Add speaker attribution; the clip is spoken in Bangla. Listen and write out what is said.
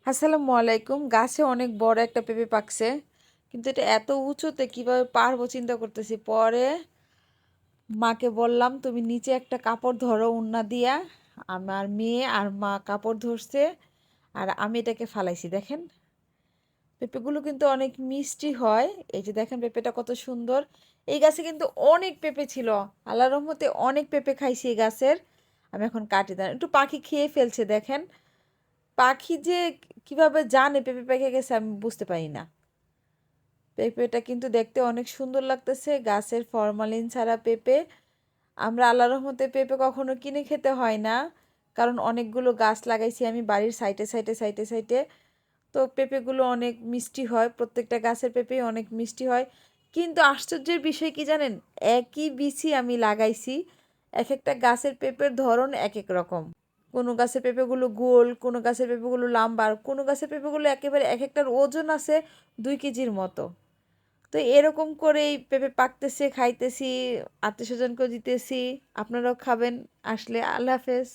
Speaker 1: আসসালামু আলাইকুম। গাছে অনেক বড় একটা পেঁপে পাকছে, কিন্তু এটা এত উঁচুতে কিভাবে পারবো চিন্তা করতেছি। পরে মাকে বললাম, তুমি নিচে একটা কাপড় ধরো ওড়না দিয়া। আমার মেয়ে আর মা কাপড় ধরছে, আর আমি এটাকে ফালাইছি। দেখেন, পেঁপেগুলো কিন্তু অনেক মিষ্টি হয়। এই যে দেখেন পেঁপেটা কত সুন্দর। এই গাছে কিন্তু অনেক পেঁপে ছিল, আল্লাহর রহমতে অনেক পেঁপে খাইছি এই গাছের। আমি এখন কাটি দেন, একটু পাখি খেয়ে ফেলছে। দেখেন, পাখি যে কিভাবে জানে পেঁপে পেকে গেছে আমি বুঝতে পারি না। পেঁপেটা কিন্তু দেখতে অনেক সুন্দর লাগতেছে, গাছের ফরমালিন ছাড়া পেঁপে। আমরা আল্লাহর রহমতে পেঁপে কখনো কিনে খেতে হয় না, কারণ অনেকগুলো গাছ লাগাইছি আমি বাড়ির সাইডে সাইডে সাইডে সাইডে। তো পেঁপেগুলো অনেক মিষ্টি হয়, প্রত্যেকটা গাছের পেঁপেই অনেক মিষ্টি হয়। কিন্তু আশ্চর্যের বিষয় কি জানেন, একই বিচি আমি লাগাইছি, এক একটা গাছের পেঁপের ধরন এক এক রকম। কোনো গাছের পেঁপেগুলো গোল, কোনো গাছের পেঁপেগুলো লম্বা, আর কোনো গাছের পেঁপেগুলো একেবারে এক একটার ওজন আছে 2 কেজির মতো। তো এরকম করেই পেঁপে পাকতেছে, খাইতেছি, আত্মীয় স্বজনকেও দিতেছি। আপনারাও খাবেন আসলে। আল্লাহ হাফেজ।